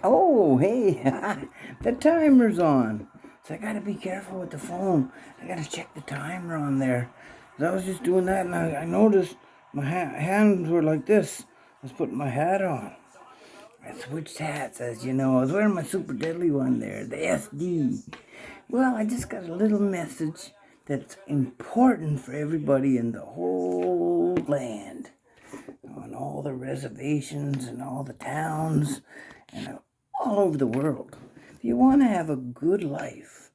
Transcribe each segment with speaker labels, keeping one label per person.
Speaker 1: Oh, hey, the timer's on. So I gotta be careful with the phone. I gotta check the timer on there. 'Cause I was just doing that and I noticed my hands were like this. I was putting my hat on. I switched hats, as you know. I was wearing my super deadly one there, the SD. Well, I just got a little message that's important for everybody in the whole land, on all the reservations and all the towns and all over the world. If you want to have a good life,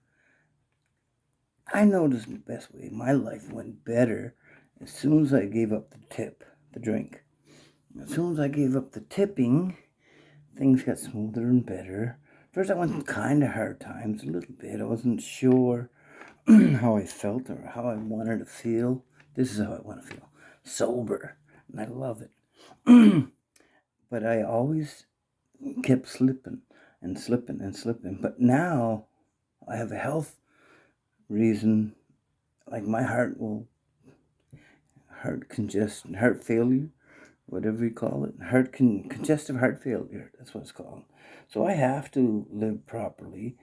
Speaker 1: I noticed the best way my life went better as soon as I gave up the tip, the drink. As soon as I gave up the tipping, things got smoother and better. First, I went through kind of hard times a little bit. I wasn't sure how I felt or how I wanted to feel. This is how I want to feel, sober, and I love it. But I always kept slipping and slipping and slipping. But now I have a health reason, like my heart congestion, heart failure, whatever you call it, congestive heart failure. That's what it's called. So I have to live properly,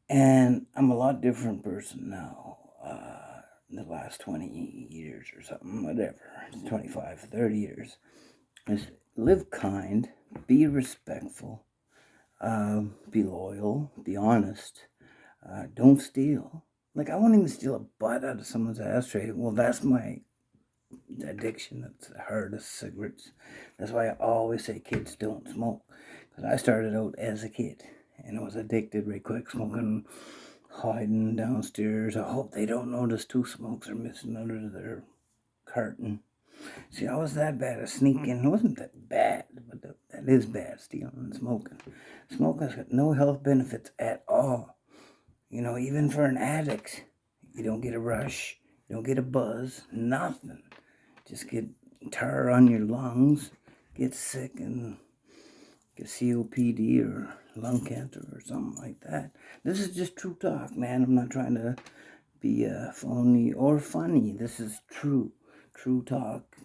Speaker 1: and I'm a lot different person now. In the last 20 years or something, whatever, 25, 30 years, is live kind, be respectful, be loyal, be honest, don't steal. Like, I won't even steal a butt out of someone's ashtray. Well, that's my addiction. That's the hardest, cigarettes. That's why I always say kids don't smoke. Because I started out as a kid and I was addicted right quick, smoking, hiding downstairs. I hope they don't notice two smokes are missing under their curtain. See, I was that bad at sneaking. It wasn't that bad, but that is bad, stealing and smoking. Smoking's got no health benefits at all. You know, even for an addict, you don't get a rush, you don't get a buzz, nothing. Just get tar on your lungs, get sick, and get COPD or lung cancer or something like that. This is just true talk, man. I'm not trying to be phony or funny. This is true talk.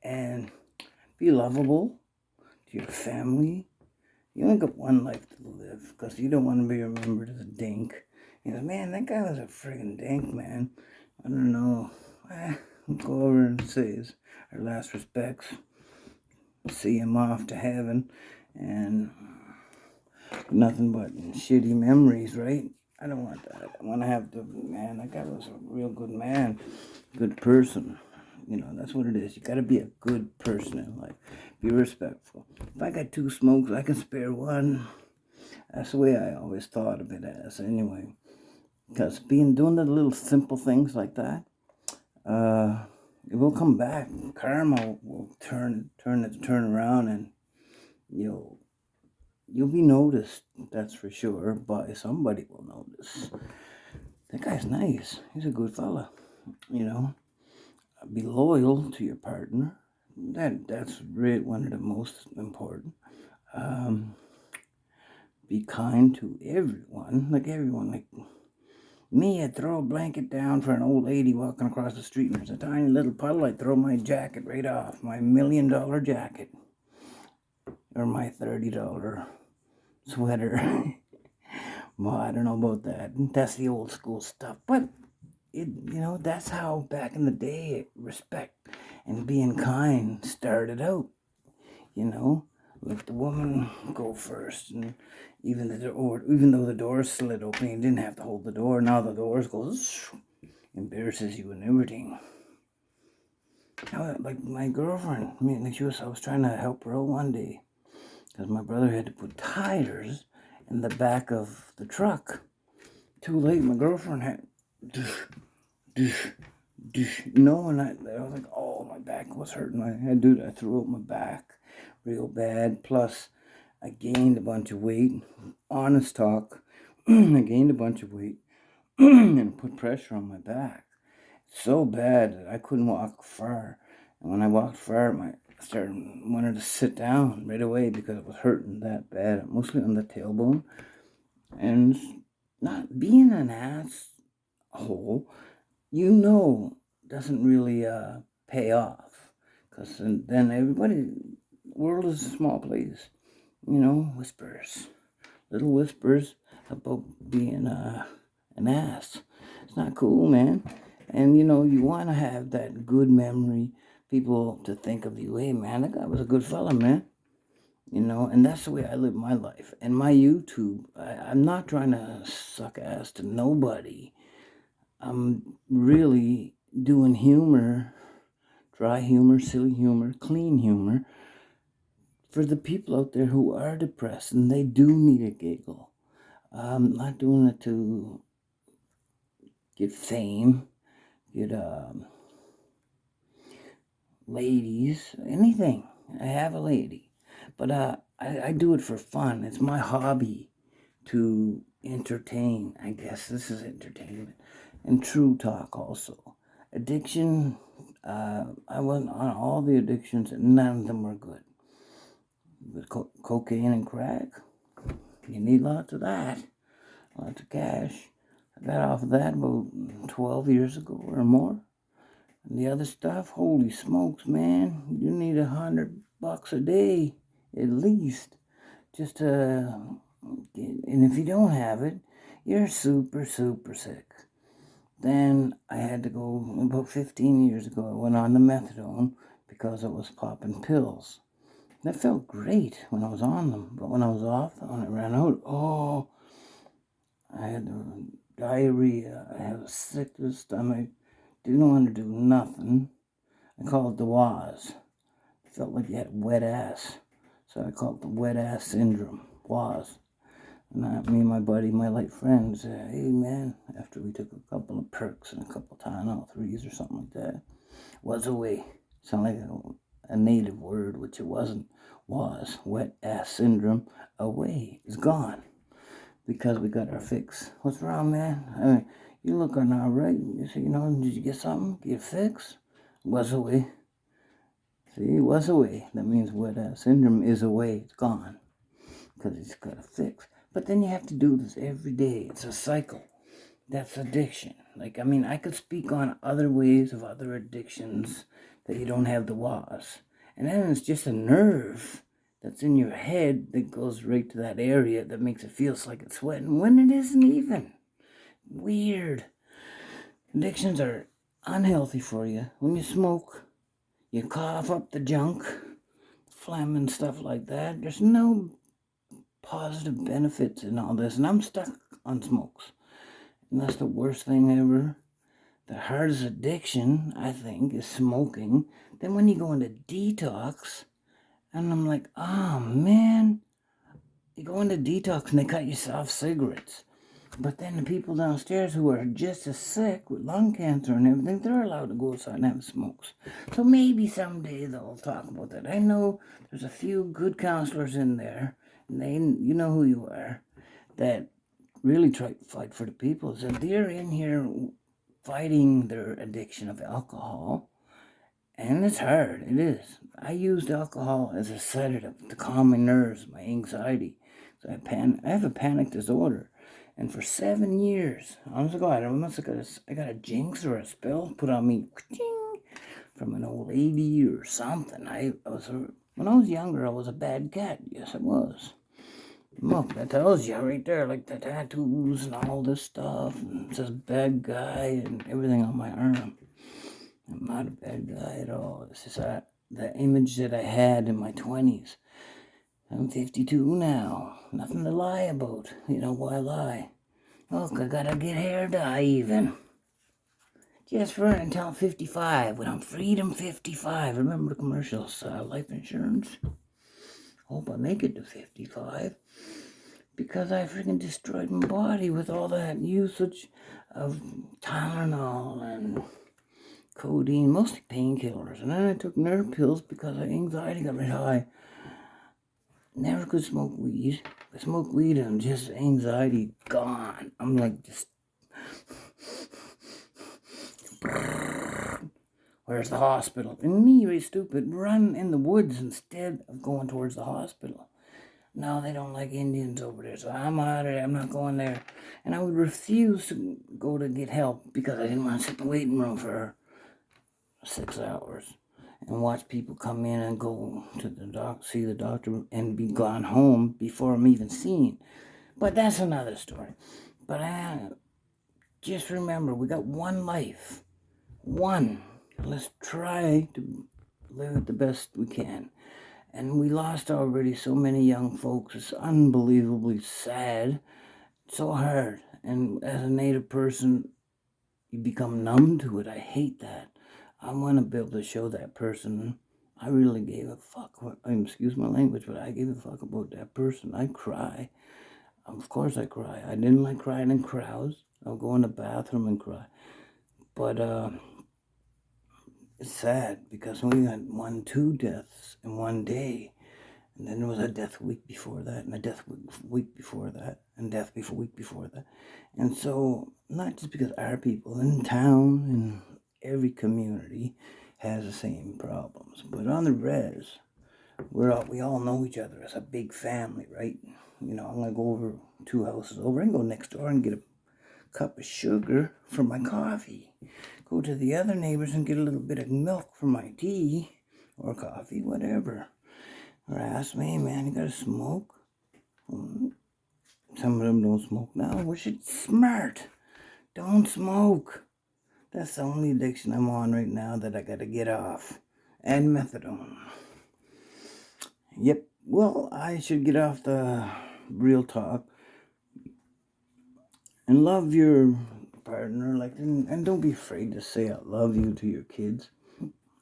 Speaker 1: And be lovable to your family. You only got one life to live because you don't want to be remembered as a dink. You know, man, that guy was a friggin' dink, man. I don't know. We'll go over and say his our last respects. See him off to heaven, and nothing but shitty memories, right? I don't want that. I want to have the man. That guy was a real good man, good person. You know, that's what it is. You got to be a good person in life. Be respectful. If I got two smokes, I can spare one. That's the way I always thought of it as, anyway. Because doing the little simple things like that, it will come back. Karma will turn around, and you'll be noticed. That's for sure. But somebody will notice. That guy's nice. He's a good fella. You know, be loyal to your partner. That's really one of the most important. Um, be kind to everyone. Like me, I'd throw a blanket down for an old lady walking across the street and there's a tiny little puddle. I'd throw my jacket right off, my $1,000,000 jacket, or my $30 sweater. Well, I don't know about that. That's the old school stuff. But that's how back in the day respect and being kind started out. You know, let the woman go first, and even though the door slid open, you didn't have to hold the door. Now the doors goes, embarrasses you and everything. Now, like my girlfriend, I was trying to help her out one day because my brother had to put tires in the back of the truck. Too late, my girlfriend had. No, and I was like, oh, my back was hurting. I threw out my back real bad. Plus, I gained a bunch of weight. Honest talk, I gained a bunch of weight and put pressure on my back. So bad that I couldn't walk far. And when I walked far, I wanted to sit down right away because it was hurting that bad, mostly on the tailbone. And not being an asshole, doesn't really pay off. Because then world is a small place. whispers. Little whispers about being an ass. It's not cool, man. And, you want to have that good memory, people to think of you. Hey, man, that guy was a good fella, man. And that's the way I live my life. And my YouTube, I'm not trying to suck ass to nobody. I'm really doing humor, dry humor, silly humor, clean humor for the people out there who are depressed and they do need a giggle. I'm not doing it to get fame, get ladies, anything. I have a lady. But I do it for fun. It's my hobby to entertain. I guess this is entertainment. And true talk also. Addiction, I went on all the addictions and none of them were good. With cocaine and crack, you need lots of that. Lots of cash. I got off of that about 12 years ago or more. And the other stuff, holy smokes, man. You need $100 a day, at least. Just to and if you don't have it, you're super, super sick. Then I had to go, about 15 years ago, I went on the methadone because I was popping pills. That felt great when I was on them, but when I was off, when it ran out, I had diarrhea, I had a sick to the stomach, didn't want to do nothing. I called it the WAS. It felt like you had wet ass. So I called it the wet ass syndrome, WAS. And me and my buddy, my late friend, said, hey man, after we took a couple of perks and a couple of Tylenol 3s or something like that, was away. Sounded like a native word, which it wasn't. Was wet ass syndrome away. It's gone. Because we got our fix. What's wrong, man? I mean, you looking all right. You say, did you get something? Get fixed? Was away. See, was away. That means wet ass syndrome is away. It's gone. Because it's got a fix. But then you have to do this every day. It's a cycle. That's addiction. I could speak on other ways of other addictions that you don't have the was. And then it's just a nerve that's in your head that goes right to that area that makes it feel like it's sweating when it isn't even. Weird. Addictions are unhealthy for you. When you smoke, you cough up the junk, phlegm and stuff like that. There's no positive benefits in all this, and I'm stuck on smokes. And that's the worst thing ever. The hardest addiction, I think, is smoking. Then when you go into detox, and I'm like, oh man, you go into detox and they cut you off cigarettes. But then the people downstairs who are just as sick with lung cancer and everything, they're allowed to go outside and have smokes. So maybe someday they'll talk about that. I know there's a few good counselors in there, and you know who you are, that really try to fight for the people. So they're in here fighting their addiction of alcohol. And it's hard. It is. I used alcohol as a sedative to calm my nerves, my anxiety. So I have a panic disorder. And for 7 years, honest to God, I got a jinx or a spell put on me from an old lady or something. When I was younger, I was a bad cat. Yes, I was. Look, that tells you right there, like the tattoos and all this stuff. And it says bad guy and everything on my arm. I'm not a bad guy at all. It's just the image that I had in my 20s. I'm 52 now. Nothing to lie about. Why lie? Look, I gotta get hair dye even. Just for until I'm 55. When I'm freedom 55. Remember the commercials, life insurance? Hope I make it to 55. Because I freaking destroyed my body with all that usage of Tylenol and codeine, mostly painkillers. And then I took nerve pills because my anxiety got me high. Never could smoke weed. I smoke weed and just anxiety gone. I'm like just... Where's the hospital? And me, very stupid, run in the woods instead of going towards the hospital. No, they don't like Indians over there, so I'm out of there. I'm not going there. And I would refuse to go to get help because I didn't want to sit in the waiting room for 6 hours. and watch people come in and go to the see the doctor and be gone home before I'm even seen. But that's another story. But just remember, we got one life. One. Let's try to live it the best we can. And we lost already so many young folks. It's unbelievably sad. So hard. And as a Native person, you become numb to it. I hate that. I want to be able to show that person I really gave a fuck. Excuse my language, but I gave a fuck about that person. I cry. Of course I cry. I didn't like crying in crowds. I'll go in the bathroom and cry. But it's sad because we got 2 deaths in one day. And then there was a death week before that, and a death week before that, and death before week before that. And so, not just because our people in town and every community has the same problems, but on the res, we all know each other as a big family, right? You know, I'm gonna go over 2 houses over and go next door and get a cup of sugar for my coffee. Go to the other neighbors and get a little bit of milk for my tea or coffee, whatever. Or ask me, man, you gotta smoke? Some of them don't smoke now. We should smart. Don't smoke. That's the only addiction I'm on right now that I gotta get off. And methadone. Yep. Well, I should get off the real talk. And love your partner. And don't be afraid to say I love you to your kids.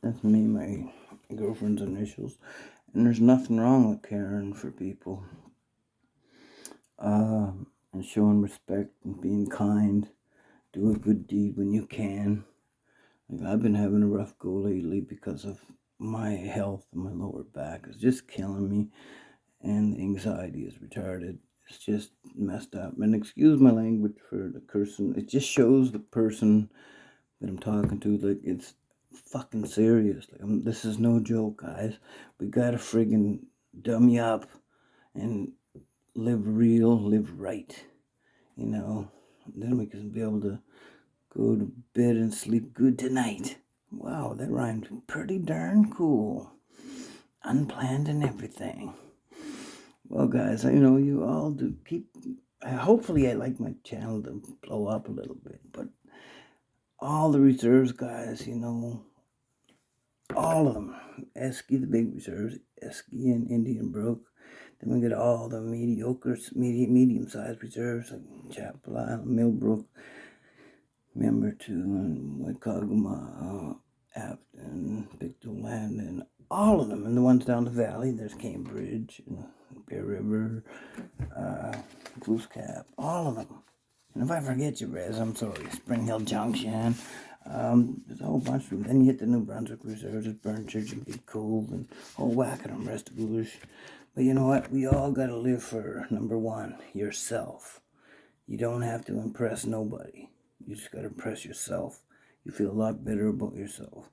Speaker 1: That's me, my girlfriend's initials. And there's nothing wrong with caring for people. And showing respect and being kind. Do a good deed when you can. Like, I've been having a rough go lately because of my health and my lower back. It's just killing me. And the anxiety is retarded. It's just messed up. And excuse my language for the cursing. It just shows the person that I'm talking to, like, it's fucking serious. Like, this is no joke, guys. We gotta friggin' dumb you up and live real, live right, you know. Then we can be able to go to bed and sleep good tonight. Wow, that rhymed pretty darn cool. Unplanned and everything. Well, guys, I know you all do hopefully I like my channel to blow up a little bit, but all the reserves, guys, you know, all of them. Esky, the big reserves, Esky and Indian Brook. Then we got all the medium-sized reserves like Chapel Island, Millbrook, Member 2, and Waikaguma, Afton, Pictou Land, and all of them. And the ones down the valley, there's Cambridge, and Bear River, Goose Cap, all of them. And if I forget you, Rez, I'm sorry. Spring Hill Junction. There's a whole bunch of them. Then you hit the New Brunswick Reserves at Burn Church and Big Cove and whole whack of them, rest of Bush. But you know what? We all got to live for, number one, yourself. You don't have to impress nobody. You just got to impress yourself. You feel a lot better about yourself.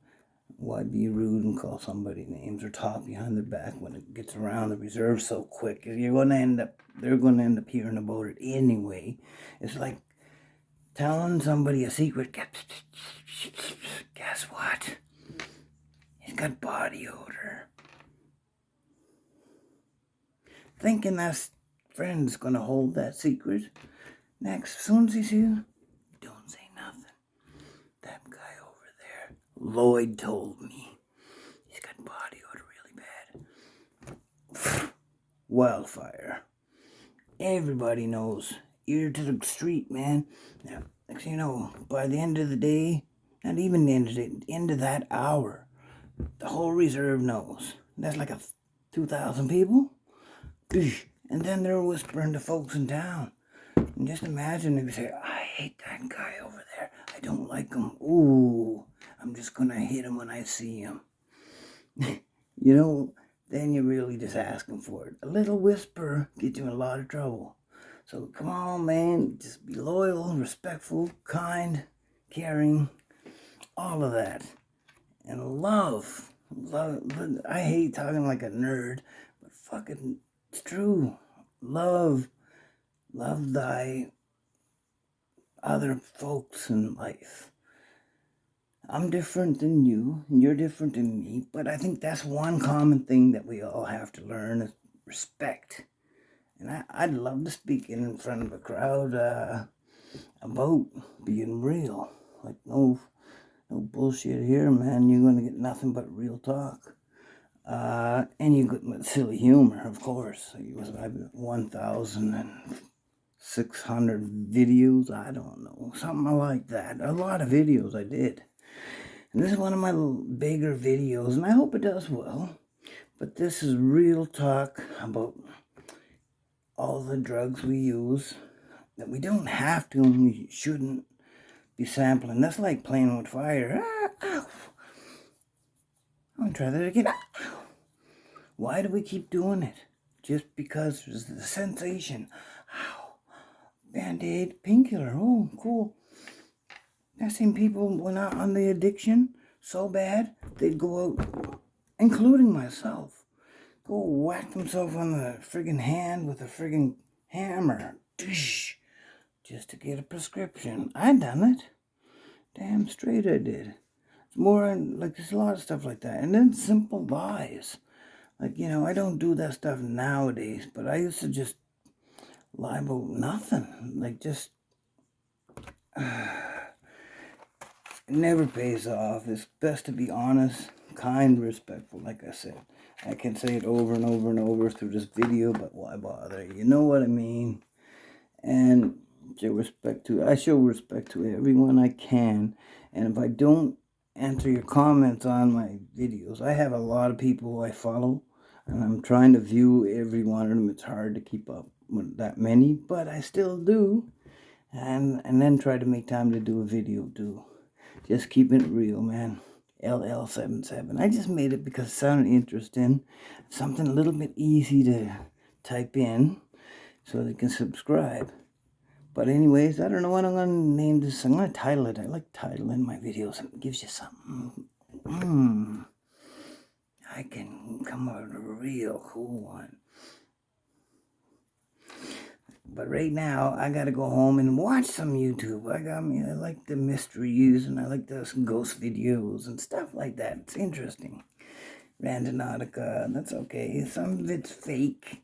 Speaker 1: Why be rude and call somebody names or talk behind their back when it gets around the reserve so quick? They're going to end up hearing about it anyway. It's like telling somebody a secret. Guess what? He's got body odor. Thinking that friend's going to hold that secret. Next, as soon as he sees you, don't say nothing. That guy over there, Lloyd told me. He's got body odor really bad. Wildfire. Everybody knows. Ear to the street, man. Now, next thing you know, by the end of the day, not even the end of that hour, the whole reserve knows. That's like 2,000 people. And then they're whispering to folks in town. And just imagine if you say, I hate that guy over there. I don't like him. Ooh, I'm just going to hit him when I see him. You know, then you're really just asking for it. A little whisper gets you in a lot of trouble. So come on, man. Just be loyal, respectful, kind, caring, all of that. And love. I hate talking like a nerd, but fucking, it's true. Love thy other folks in life. I'm different than you, and you're different than me, but I think that's one common thing that we all have to learn is respect. And I'd love to speak in front of a crowd about being real. Like, no bullshit here, man. You're going to get nothing but real talk. And you get silly humor, of course. It was 1,600 videos. I don't know. Something like that. A lot of videos I did. And this is one of my bigger videos, and I hope it does well. But this is real talk about all the drugs we use that we don't have to and we shouldn't be sampling. That's like playing with fire. Ow. I'm going to try that again. Ow. Why do we keep doing it? Just because there's the sensation. Ow. Band-Aid, painkiller. Oh, cool. I've seen people went out on the addiction so bad, they'd go out, including myself, go whack themselves on the friggin' hand with a friggin' hammer. Just to get a prescription. I done it. Damn straight I did. It's more like there's a lot of stuff like that. And then simple lies. Like, I don't do that stuff nowadays, but I used to just lie about nothing. Like, just it never pays off. It's best to be honest, kind, respectful, like I said. I can say it over and over and over through this video, but why bother? You know what I mean? And I show respect to everyone I can. And if I don't answer your comments on my videos, I have a lot of people who I follow, and I'm trying to view every one of them. It's hard to keep up with that many, but I still do. And then try to make time to do a video too. Just keeping it real, man. LL77. I just made it because it sounded interesting. Something a little bit easy to type in so they can subscribe. But anyways, I don't know what I'm going to name this. I'm going to title it. I like titling my videos. It gives you something. I can come up with a real cool one. But right now, I gotta go home and watch some YouTube. I like the mysteries and I like those ghost videos and stuff like that. It's interesting. Randonautica, that's okay. Some of it's fake.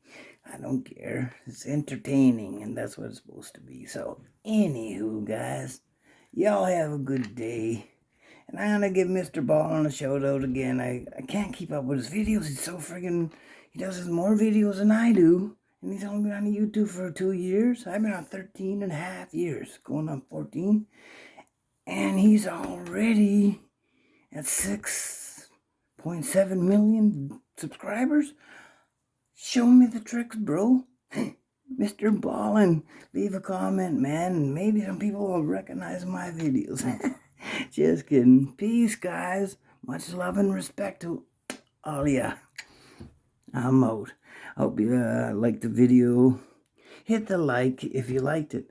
Speaker 1: I don't care. It's entertaining and that's what it's supposed to be. So, anywho, guys, y'all have a good day. And I'm gonna give Mr. Ballin a shout out again. I can't keep up with his videos. He's so friggin', he does more videos than I do. And he's only been on YouTube for 2 years. I've been on 13 and a half years, going on 14. And he's already at 6.7 million subscribers. Show me the tricks, bro. Mr. Ballin, leave a comment, man. And maybe some people will recognize my videos. Just kidding. Peace, guys. Much love and respect to all ya. I'm out. Hope you liked the video. Hit the like if you liked it.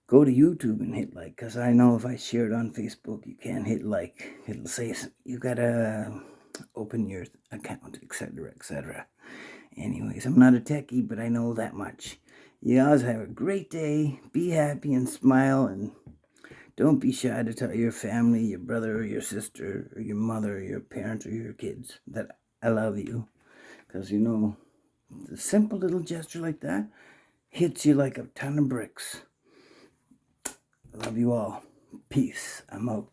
Speaker 1: Go to YouTube and hit like, because I know if I share it on Facebook, you can't hit like. It'll say you gotta open your account, etc., etc. Anyways, I'm not a techie, but I know that much. You guys have a great day. Be happy and smile, and don't be shy to tell your family, your brother or your sister or your mother or your parents or your kids that I love you. Because, a simple little gesture like that hits you like a ton of bricks. Love you all. Peace. I'm out.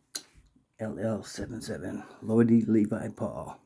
Speaker 1: LL77. Lloydie Levi Paul.